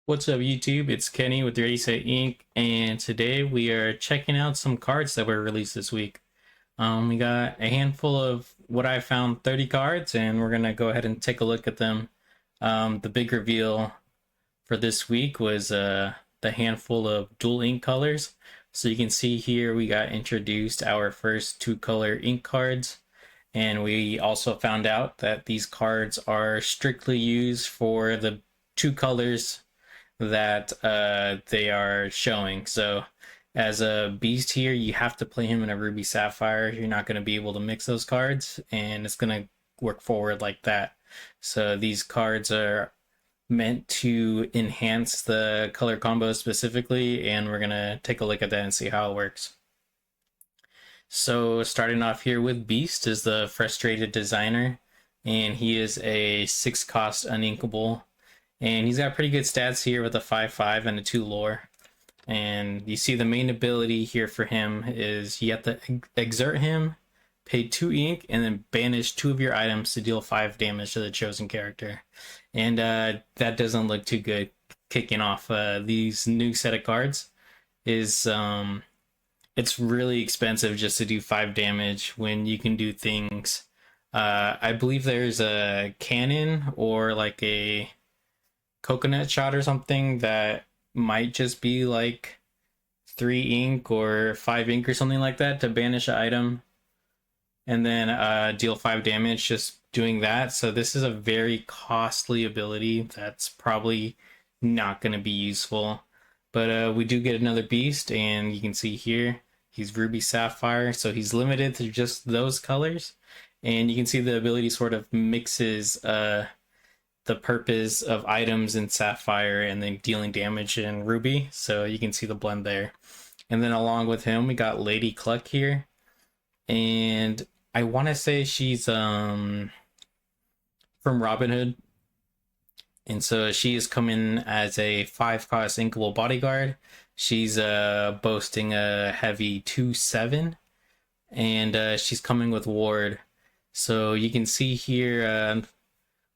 What's up, YouTube? It's Kenny with Ready Set Inc. And today we are checking out some cards that were released this week. We got a handful of what I found 30 cards, and we're gonna go ahead and take a look at them. The big reveal for this week was the handful of dual ink colors. So you can see here we got introduced our first two color ink cards, and we also found out that these cards are strictly used for the two colors that they are showing. So as a beast here, you have to play him in a ruby sapphire. You're not going to be able to mix those cards, and it's going to work forward like that. So these cards are meant to enhance the color combo specifically, and we're going to take a look at that and see how it works. So starting off here with Beast is the Frustrated Designer, and he is a 6 cost uninkable, and he's got pretty good stats here with a 5/5 and a 2 lore. And you see the main ability here for him is you have to exert him, pay 2 ink, and then banish 2 of your items to deal 5 damage to the chosen character. And that doesn't look too good kicking off these new set of cards. Is It's really expensive just to do 5 damage when you can do things. I believe there's a cannon or like a coconut shot or something that might just be like 3 ink or 5 ink or something like that to banish an item and then deal 5 damage just doing that. So this is a very costly ability that's probably not going to be useful. But we do get another beast, and you can see here he's ruby sapphire, so he's limited to just those colors. And you can see the ability sort of mixes the purpose of items in sapphire and then dealing damage in ruby, so you can see the blend there. And then along with him we got Lady Cluck here, and I want to say she's from Robin Hood, and so she is coming as a 5 cost inkable bodyguard. She's boasting a heavy 2/7, and she's coming with ward. So you can see here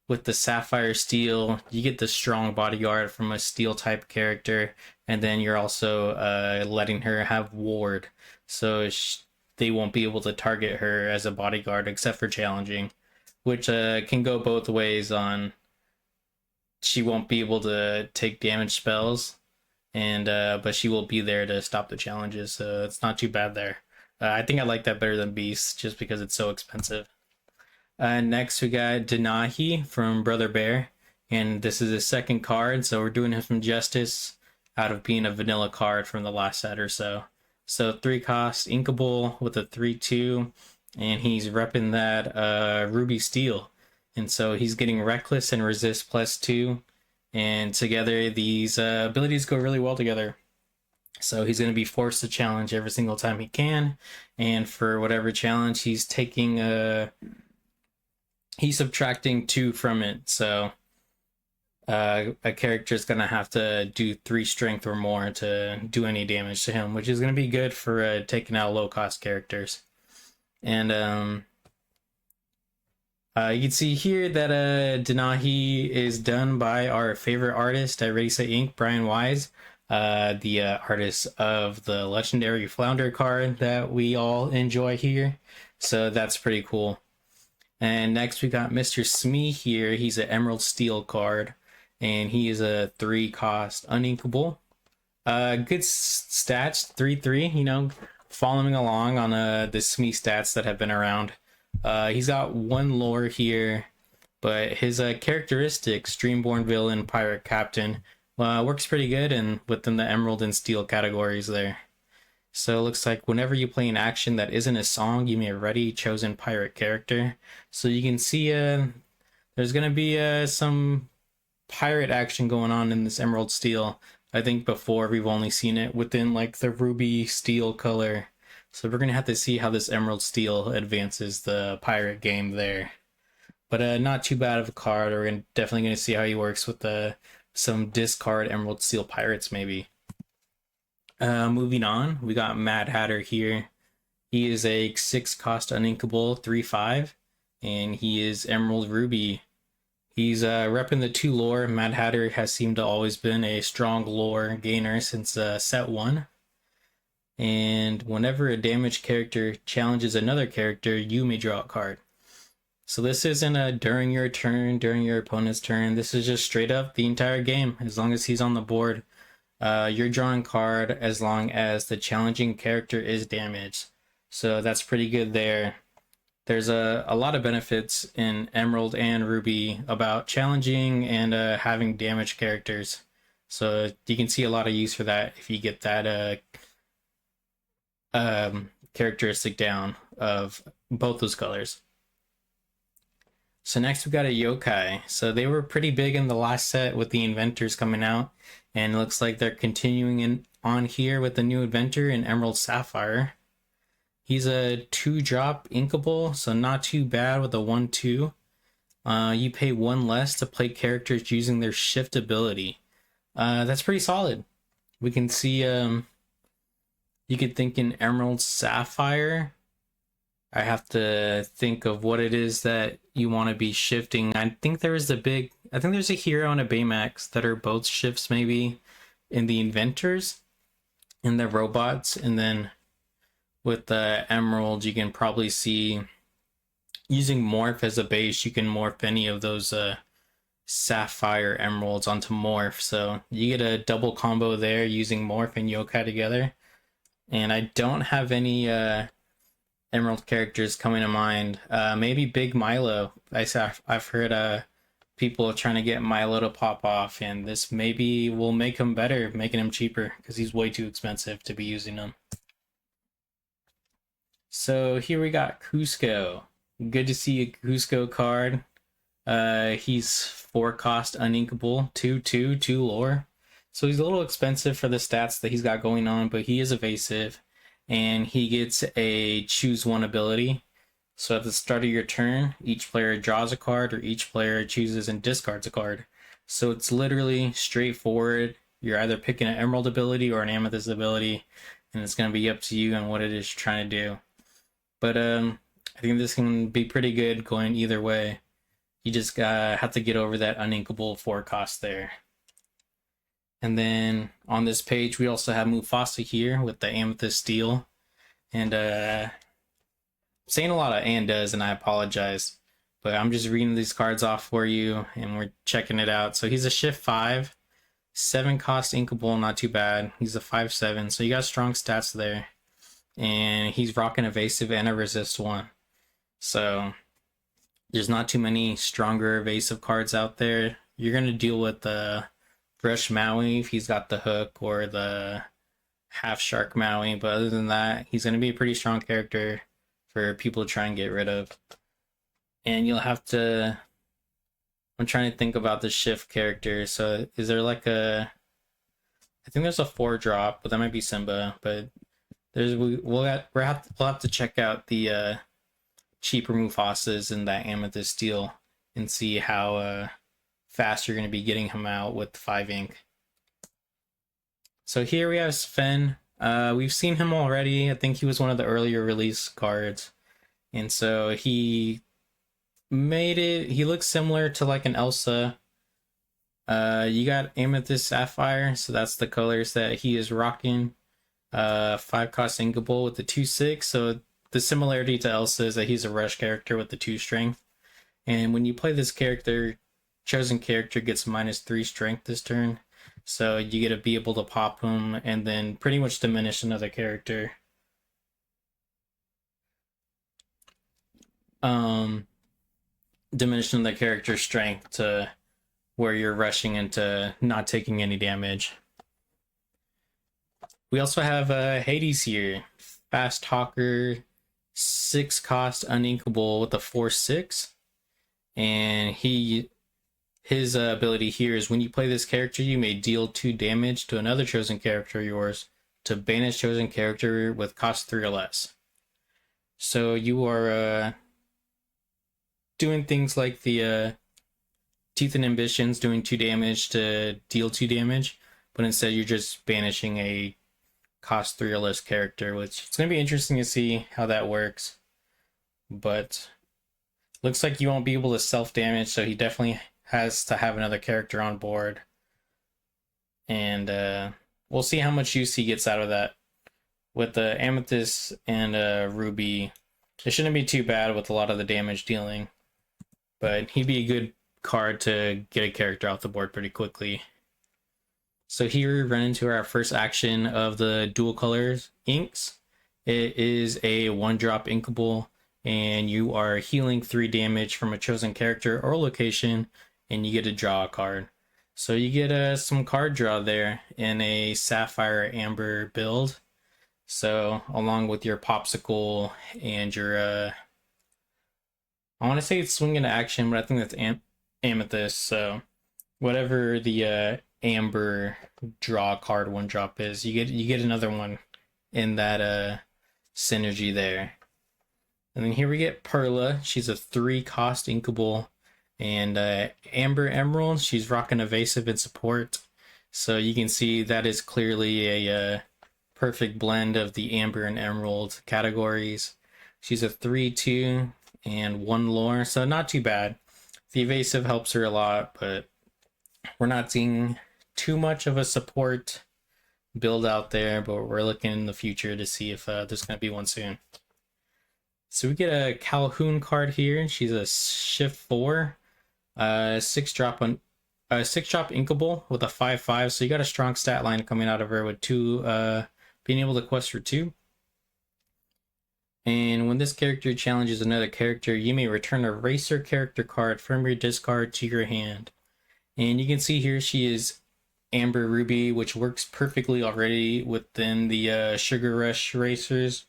with the sapphire steel, you get the strong bodyguard from a steel type character, and then you're also letting her have ward, so they won't be able to target her as a bodyguard except for challenging, which can go both ways. On she won't be able to take damage spells, and but she will be there to stop the challenges, so it's not too bad there. I think I like that better than Beast just because it's so expensive. Next, we got Denahi from Brother Bear, and this is his second card, so we're doing him some justice out of being a vanilla card from the last set or so. So 3 cost inkable with a 3/2, and he's repping that ruby steel, and so he's getting reckless and resist +2, and together these abilities go really well together. So he's going to be forced to challenge every single time he can, and for whatever challenge he's taking he's subtracting 2 from it. So a character is going to have to do 3 strength or more to do any damage to him, which is going to be good for taking out low cost characters. And you can see here that Denahi is done by our favorite artist at Race Inc., Brian Wise, the artist of the legendary Flounder card that we all enjoy here. So that's pretty cool. And next we got Mr. Smee here. He's an Emerald Steel card, and he is a 3 cost uninkable. Good stats, 3/3, you know, following along on the Smee stats that have been around. He's got 1 lore here, but his characteristics, Dreamborn Villain, Pirate Captain, works pretty good and within the Emerald and Steel categories there. So it looks like whenever you play an action that isn't a song, you may have already chosen pirate character. So you can see there's going to be some pirate action going on in this Emerald Steel. I think before we've only seen it within like the ruby steel color. So we're going to have to see how this Emerald Steel advances the pirate game there. But not too bad of a card. We're definitely going to see how he works with some discard Emerald Steel pirates maybe. Moving on, we got Mad Hatter here. He is a 6 cost uninkable 3/5, and he is Emerald Ruby. He's repping the 2 lore. Mad Hatter has seemed to always been a strong lore gainer since set 1. And whenever a damaged character challenges another character, you may draw a card. So this isn't a during your turn, during your opponent's turn. This is just straight up the entire game. As long as he's on the board, you're drawing card as long as the challenging character is damaged. So that's pretty good there. There's a lot of benefits in Emerald and Ruby about challenging and having damaged characters. So you can see a lot of use for that if you get that characteristic down of both those colors. So next we got a yokai. So they were pretty big in the last set with the inventors coming out, and it looks like they're continuing on here with the new inventor in Emerald Sapphire. He's a 2-drop inkable, so not too bad with a 1/2. You pay 1 less to play characters using their shift ability. That's pretty solid. We can see you could think in Emerald Sapphire. I have to think of what it is that you want to be shifting. I think there's a hero and a Baymax that are both shifts maybe in the inventors and the robots. And then with the Emerald, you can probably see using Morph as a base, you can morph any of those Sapphire Emeralds onto Morph. So you get a double combo there using Morph and Yokai together. And I don't have any Emerald characters coming to mind. Maybe Big Milo. I've heard people trying to get Milo to pop off, and this maybe will make him better, making him cheaper, because he's way too expensive to be using him. So here we got Cusco. Good to see a Cusco card. He's 4 cost uninkable, 2/2, 2 lore. So he's a little expensive for the stats that he's got going on, but he is evasive. And he gets a choose 1 ability. So at the start of your turn, each player draws a card, or each player chooses and discards a card. So it's literally straightforward. You're either picking an Emerald ability or an Amethyst ability, and it's going to be up to you on what it is you're trying to do. But I think this can be pretty good going either way. You just have to get over that uninkable 4 cost there. And then on this page, we also have Mufasa here with the Amethyst Steel. And I'm saying a lot of and does, and I apologize. But I'm just reading these cards off for you, and we're checking it out. So he's a shift 5, 7 cost inkable, not too bad. He's a 5/7, so you got strong stats there. And he's rocking evasive and a resist 1. So there's not too many stronger evasive cards out there. You're going to deal with the Brush Maui if he's got the hook, or the half shark Maui, but other than that, he's going to be a pretty strong character for people to try and get rid of. And you'll have to, I'm trying to think about the shift character. So is there like I think there's a 4-drop, but that might be Simba. But we'll have to check out the cheaper Mufasas in that Amethyst Steel and see how fast you're going to be getting him out with 5 ink. So here we have Sven. We've seen him already. I think he was one of the earlier release cards, and so he looks similar to like an Elsa. You got Amethyst Sapphire, so that's the colors that he is rocking. 5 cost inkable with the 2/6. So the similarity to Elsa is that he's a rush character with the 2 strength, and when you play this character, chosen character gets -3 strength this turn, so you get to be able to pop him and then pretty much diminish another character. Diminishing the character's strength to where you're rushing into not taking any damage. We also have Hades here, fast talker, 6 cost uninkable with a 4/6, and his ability here is when you play this character, you may deal 2 damage to another chosen character of yours to banish chosen character with cost 3 or less. So you are doing things like the Teeth and Ambitions, doing 2 damage to deal 2 damage, but instead you're just banishing a cost 3 or less character, which it's going to be interesting to see how that works. But looks like you won't be able to self-damage, so he definitely has to have another character on board, and we'll see how much use he gets out of that. With the Amethyst and Ruby, it shouldn't be too bad with a lot of the damage dealing, but he'd be a good card to get a character off the board pretty quickly. So here we run into our first action of the dual colors inks. It is a 1-drop inkable, and you are healing 3 damage from a chosen character or location, and you get to draw a card. So you get some card draw there in a Sapphire Amber build. So along with your Popsicle and your I want to say it's Swing into Action, but I think that's Amethyst. So whatever the Amber draw card 1-drop is, you get another one in that synergy there. And then here we get Perla. She's a 3-cost inkable, and Amber Emerald. She's rocking Evasive and Support. So you can see that is clearly a perfect blend of the Amber and Emerald categories. She's a 3/2 and 1 lore, so not too bad. The Evasive helps her a lot, but we're not seeing too much of a support build out there, but we're looking in the future to see if there's going to be one soon. So we get a Calhoun card here. She's a Shift 4, 6-drop inkable with a 5/5. So you got a strong stat line coming out of her with 2 being able to quest for 2. And when this character challenges another character, you may return a racer character card from your discard to your hand. And you can see here she is Amber Ruby, which works perfectly already within the Sugar Rush racers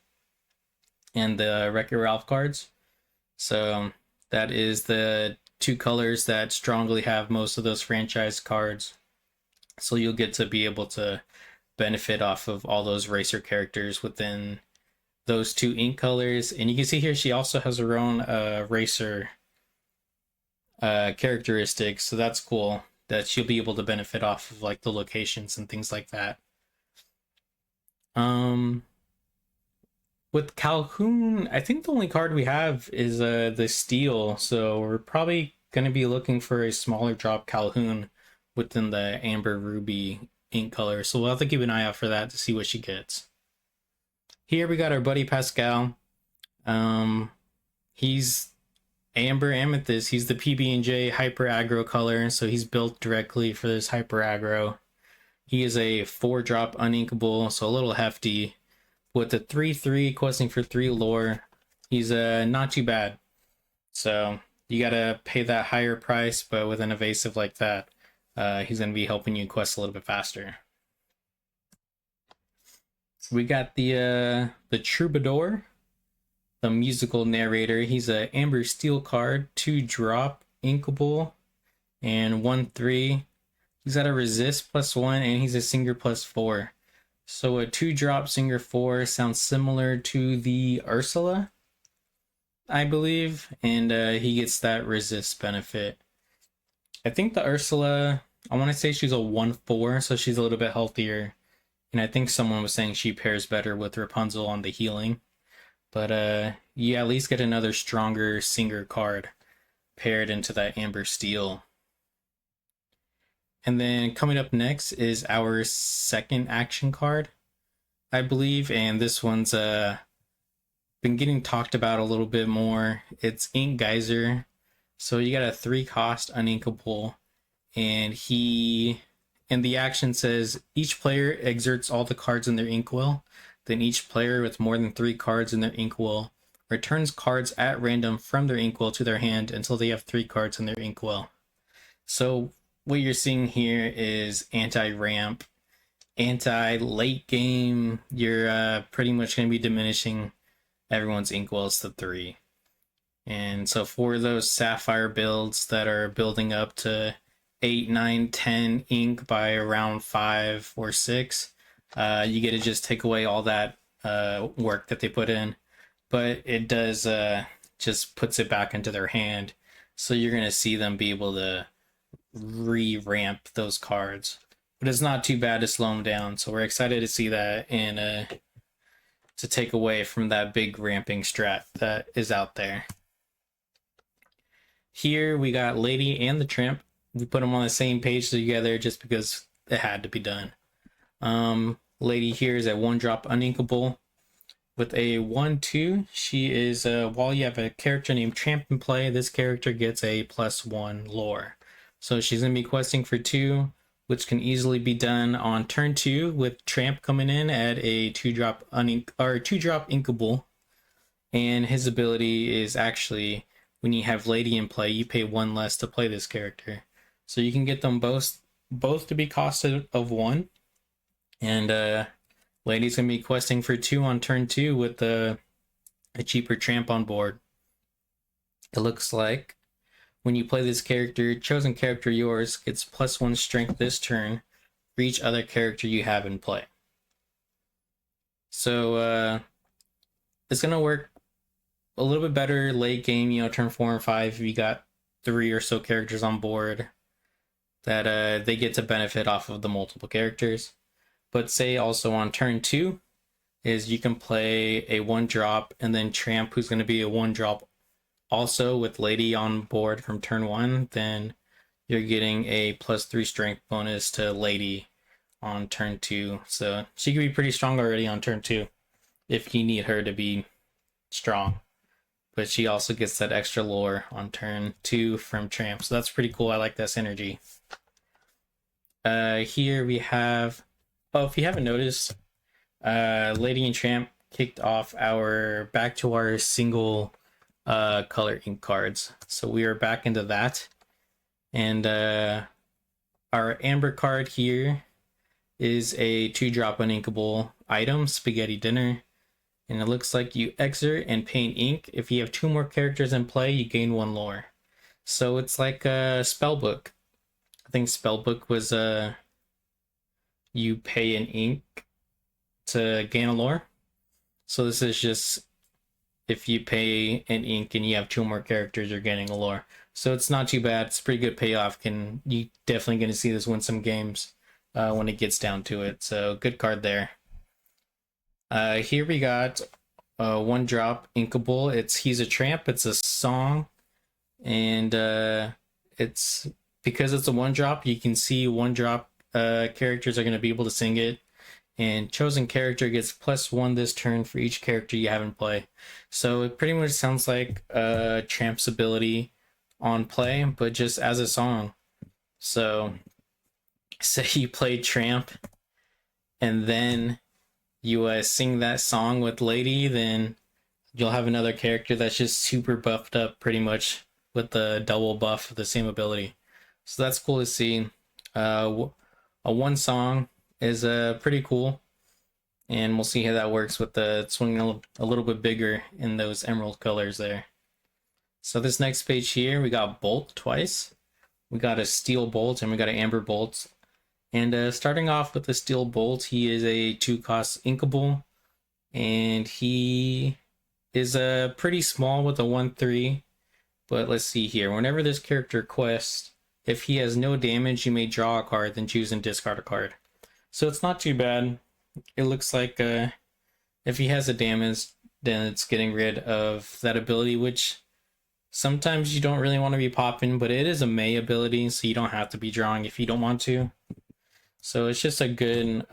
and the Wreck-It Ralph cards. So that is the 2 colors that strongly have most of those franchise cards. So you'll get to be able to benefit off of all those racer characters within those 2 ink colors. And you can see here she also has her own racer characteristics, so that's cool that she'll be able to benefit off of like the locations and things like that. With Calhoun, I think the only card we have is the Steel, so we're probably going to be looking for a smaller drop Calhoun within the Amber Ruby ink color, so we'll have to keep an eye out for that to see what she gets. Here we got our buddy Pascal. He's Amber Amethyst. He's the PB&J Hyper Aggro color, so he's built directly for this Hyper Aggro. He is a 4-drop uninkable, so a little hefty. With a 3/3 questing for 3 lore, he's not too bad. So you gotta pay that higher price, but with an evasive like that, he's gonna be helping you quest a little bit faster. We got the Troubadour, the musical narrator. He's a Amber Steel card, 2-drop inkable, and 1/3. He's got a resist +1, and he's a singer +4. So a 2-drop singer 4 sounds similar to the Ursula, I believe, and he gets that resist benefit. I think the Ursula, I want to say she's a 1/4, so she's a little bit healthier. And I think someone was saying she pairs better with Rapunzel on the healing. But you at least get another stronger singer card paired into that Amber Steel. And then coming up next is our second action card, I believe. And this one's been getting talked about a little bit more. It's Ink Geyser. So you got a 3-cost uninkable. And the action says each player exerts all the cards in their inkwell. Then each player with more than 3 cards in their inkwell returns cards at random from their inkwell to their hand until they have 3 cards in their inkwell. So what you're seeing here is anti-ramp, anti-late game. You're pretty much going to be diminishing everyone's inkwells to 3. And so for those Sapphire builds that are building up to 8, 9, 10 ink by around 5 or 6, you get to just take away all that work that they put in, but it does just puts it back into their hand, so you're going to see them be able to re-ramp those cards, but it's not too bad to slow them down. So we're excited to see that and to take away from that big ramping strat that is out there. Here we got Lady and the Tramp. we put them on the same page together just because it had to be done. Lady here is a 1-drop uninkable with a 1/2. She is while you have a character named Tramp in play, this character gets a +1 lore. So she's gonna be questing for 2, which can easily be done on turn 2 with Tramp coming in at a 2-drop 2-drop inkable. And his ability is actually, when you have Lady in play, you pay 1 less to play this character. So you can get them both to be costed of 1. And Lady's gonna be questing for 2 on turn 2 with a cheaper Tramp on board. It looks like when you play this character, chosen character yours gets +1 strength this turn for each other character you have in play. So it's gonna work a little bit better late game, you know, turn 4 and 5. If you got 3 or so characters on board, that they get to benefit off of the multiple characters. But say also on turn 2 is you can play a 1-drop and then Tramp, who's going to be a 1-drop also with Lady on board from turn 1, then you're getting a +3 strength bonus to Lady on turn 2. So she can be pretty strong already on turn 2 if you need her to be strong. But she also gets that extra lore on turn 2 from Tramp. So that's pretty cool. I like that synergy. Here we have, oh, if you haven't noticed, Lady and Tramp kicked off back to our single color ink cards. So we are back into that. And our amber card here is a 2-drop uninkable item, Spaghetti Dinner. And it looks like you exert and paint ink. If you have 2 more characters in play, you gain 1 lore. So it's like a spellbook. I think spellbook was you pay an ink to gain a lore. So this is just if you pay an ink and you have 2 more characters, you're getting a lore. So it's not too bad. It's pretty good payoff. You definitely going to see this win some games when it gets down to it. So good card there. Here we got 1-drop inkable. He's a Tramp. It's a song, and it's because it's a 1-drop. You can see 1-drop characters are going to be able to sing it, and chosen character gets +1 this turn for each character you have in play. So it pretty much sounds like Tramp's ability on play, but just as a song. So say you play Tramp, and then you sing that song with Lady, then you'll have another character that's just super buffed up pretty much with the double buff of the same ability. So that's cool to see. A 1 song is pretty cool, and we'll see how that works with the swinging a little bit bigger in those emerald colors there. So this next page here, we got Bolt twice. We got a Steel Bolt and we got an Amber Bolt. And starting off with the Steel Bolt, he is a 2-cost inkable, and he is pretty small with a 1/3. But let's see here. Whenever this character quests, if he has no damage, you may draw a card, then choose and discard a card. So it's not too bad. It looks like if he has a damage, then it's getting rid of that ability, which sometimes you don't really want to be popping, but it is a May ability, so you don't have to be drawing if you don't want to. So it's just a good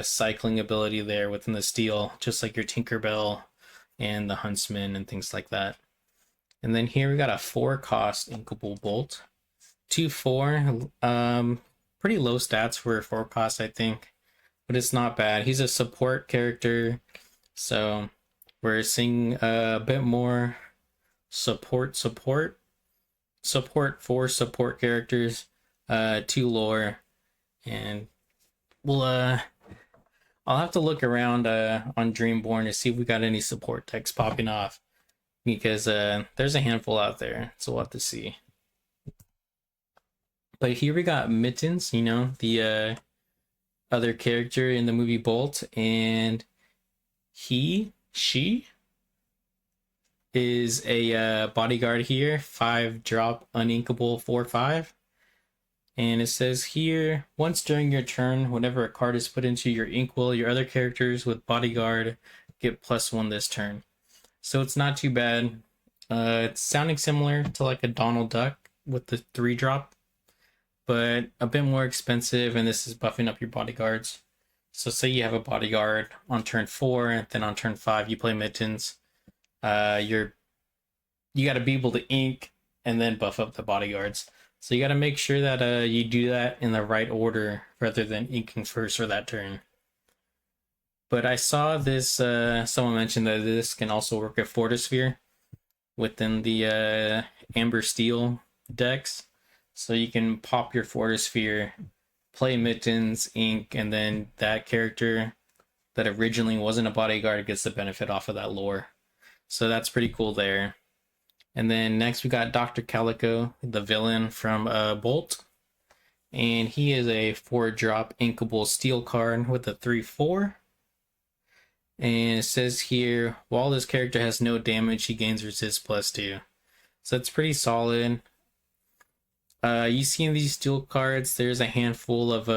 cycling ability there within the steel, just like your Tinkerbell and the Huntsman and things like that. And then here we got a 4-cost inkable Bolt. 2/4, pretty low stats for a 4-cost, I think, but it's not bad. He's a support character, so we're seeing a bit more support for support characters, 2 lore, and I'll have to look around on Dreamborn to see if we got any support decks popping off, because there's a handful out there, so we'll have to see. But here we got Mittens, you know, the other character in the movie Bolt, and she is a bodyguard here, 5-drop uninkable 4/5. And it says here, once during your turn, whenever a card is put into your inkwell, your other characters with bodyguard get +1 this turn. So it's not too bad. It's sounding similar to like a Donald Duck with the 3-drop. but a bit more expensive, and this is buffing up your bodyguards. So say you have a bodyguard on turn 4, and then on turn 5 you play Mittens. You got to be able to ink and then buff up the bodyguards. So you got to make sure that you do that in the right order rather than inking first for that turn. But I saw this, someone mentioned that this can also work at Fortisphere within the Amber Steel decks. So you can pop your Fortisphere, play Mittens, ink, and then that character that originally wasn't a bodyguard gets the benefit off of that lore. So that's pretty cool there. And then next we got Dr. Calico, the villain from Bolt. And he is a 4-drop inkable steel card with a 3/4. And it says here, while this character has no damage, he gains resist +2. So it's pretty solid. You see in these steel cards, there's a handful of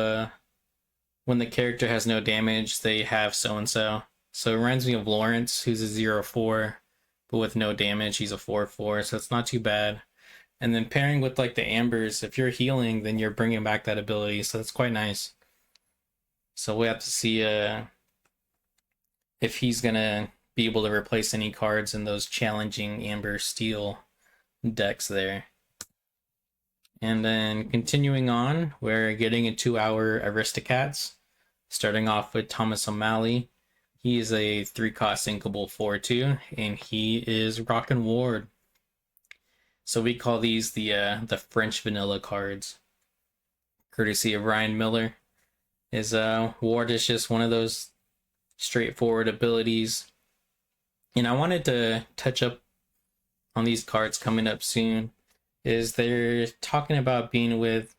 when the character has no damage, they have so-and-so. So it reminds me of Lawrence, who's a 0/4, but with no damage, he's a 4/4, so it's not too bad. And then pairing with like the Ambers, if you're healing, then you're bringing back that ability, so that's quite nice. So we have to see if he's gonna be able to replace any cards in those challenging Amber Steel decks there. And then continuing on, we're getting into our Aristocats, starting off with Thomas O'Malley. He is a 3-cost inkable 4/2, and he is Rockin' Ward. So we call these the French vanilla cards, courtesy of Ryan Miller. His Ward is just one of those straightforward abilities. And I wanted to touch up on these cards coming up soon. Is they're talking about being with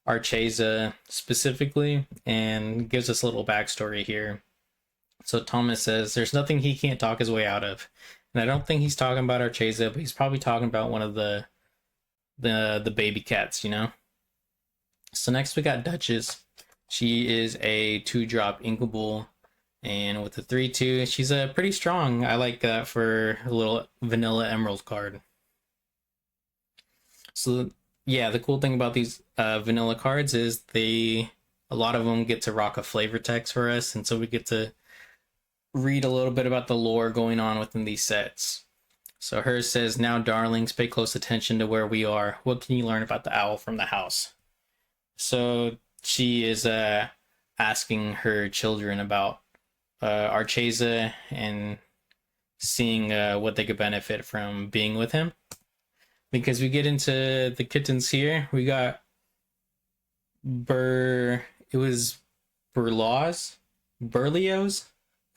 Archazia specifically, and gives us a little backstory here. So Thomas says there's nothing he can't talk his way out of. And I don't think he's talking about Archazia, but he's probably talking about one of the baby cats, you know? So next we got Duchess. She is a 2-drop inkable, and with the 3/2, she's pretty strong. I like that for a little vanilla emerald card. So yeah, the cool thing about these vanilla cards is a lot of them get to rock a flavor text for us, and so we get to read a little bit about the lore going on within these sets. So hers says, "Now darlings, pay close attention to where we are. What can you learn about the owl from the house?" So she is asking her children about Archazia and seeing what they could benefit from being with him. Because we get into the kittens here, we got it was Berlioz?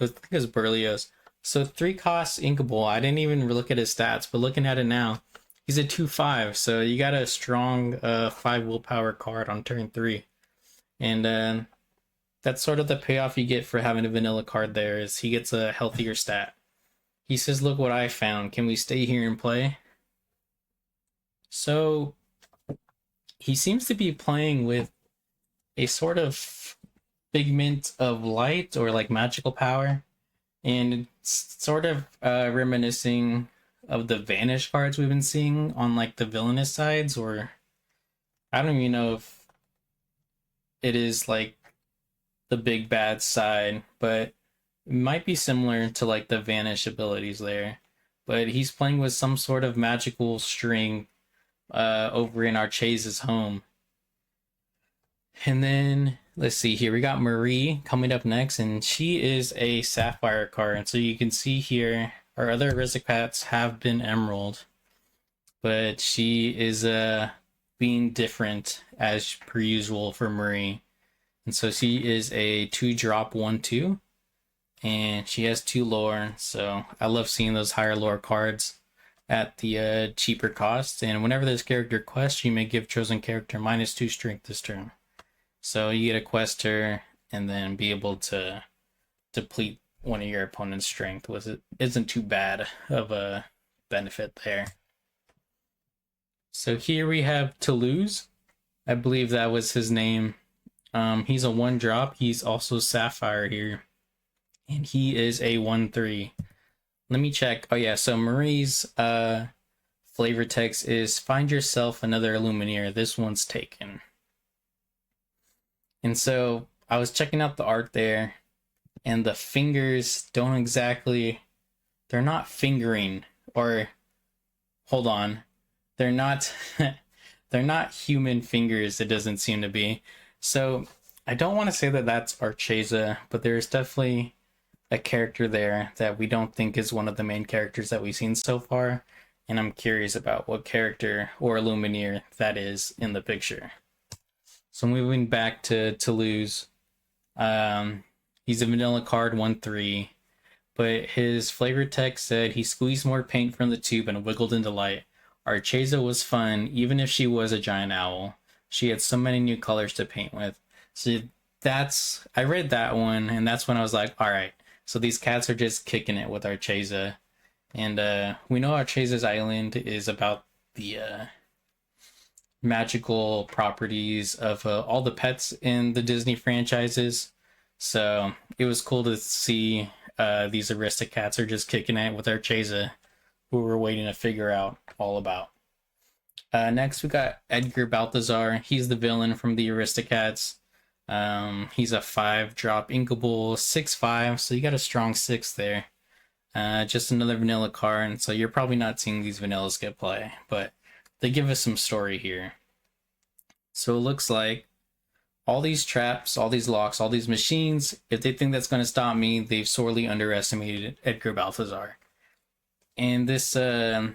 I think it was Berlioz. So 3-cost inkable. I didn't even look at his stats, but looking at it now, he's a 2/5, so you got a strong 5 willpower card on turn 3. And that's sort of the payoff you get for having a vanilla card there, is he gets a healthier stat. He says, "Look what I found. Can we stay here and play?" So he seems to be playing with a sort of figment of light or like magical power, and it's sort of reminiscing of the vanish cards we've been seeing on like the villainous sides, or I don't even know if it is like the big bad side, but it might be similar to like the vanish abilities there. But he's playing with some sort of magical string over in Archazia's home. And then let's see here, we got Marie coming up next, and she is a sapphire card. And so you can see here our other aristocrats have been emerald, but she is being different as per usual for Marie. And so she is a 2-drop 1/2, and she has 2 lore. So I love seeing those higher lore cards at the cheaper cost. And whenever this character quests, you may give chosen character -2 strength this turn. So you get to quest her and then be able to deplete one of your opponent's strength, which isn't too bad of a benefit there. So here we have Toulouse. I believe that was his name. He's a 1-drop. He's also sapphire here, and he is a 1/3. Let me check. Oh yeah, so Marie's flavor text is, "Find yourself another Illumineer. This one's taken." And so I was checking out the art there, and the fingers don't exactly, they're not fingering, or hold on, they're not they're not human fingers, it doesn't seem to be. So I don't want to say that that's Archazia, but there's definitely a character there that we don't think is one of the main characters that we've seen so far, and I'm curious about what character or Lumineer that is in the picture. So moving back to Toulouse, he's a vanilla card 1/3, but his flavor text said he squeezed more paint from the tube and wiggled in delight. Archazia was fun, even if she was a giant owl. She had so many new colors to paint with. So that's, I read that one, and that's when I was like, all right, so these cats are just kicking it with Archazia. And we know Archazia's island is about the magical properties of all the pets in the Disney franchises. So it was cool to see these Aristocats are just kicking it with Archazia, who we're waiting to figure out all about. Next, we got Edgar Balthazar. He's the villain from the Aristocats. He's a 5-drop inkable, 6/5, so you got a strong 6 there. Just another vanilla card, and so you're probably not seeing these vanillas get play, but they give us some story here. So it looks like all these traps, all these locks, all these machines, if they think that's going to stop me, they've sorely underestimated Edgar Balthazar. And this, I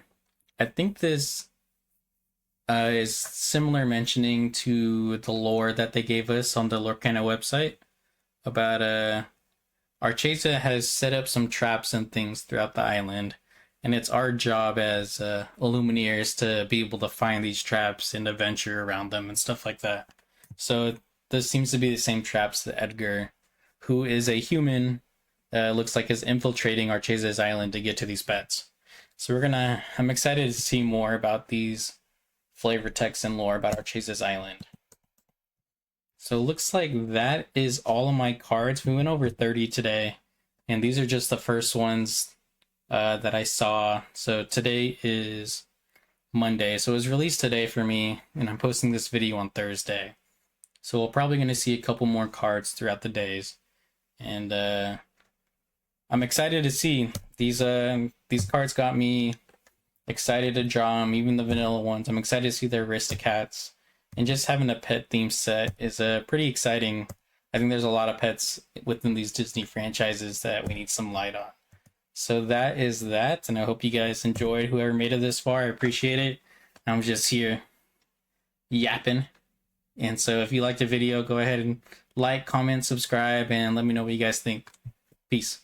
think this is similar mentioning to the lore that they gave us on the Lorcana website about Archazia has set up some traps and things throughout the island, and it's our job as Illumineers to be able to find these traps and adventure around them and stuff like that. So this seems to be the same traps that Edgar, who is a human, looks like is infiltrating Archazia's island to get to these pets. So I'm excited to see more about these flavor text and lore about Archazia's island. So it looks like that is all of my cards. We went over 30 today, and these are just the first ones that I saw. So today is Monday, so it was released today for me, and I'm posting this video on Thursday. So we're probably going to see a couple more cards throughout the days, and I'm excited to see these cards. Got me excited to draw them, even the vanilla ones. I'm excited to see the Aristocats, and just having a pet theme set is pretty exciting. I think there's a lot of pets within these Disney franchises that we need some light on. So that is that, and I hope you guys enjoyed. Whoever made it this far, I appreciate it. I'm just here yapping. And so if you liked the video, go ahead and like, comment, subscribe, and let me know what you guys think. Peace.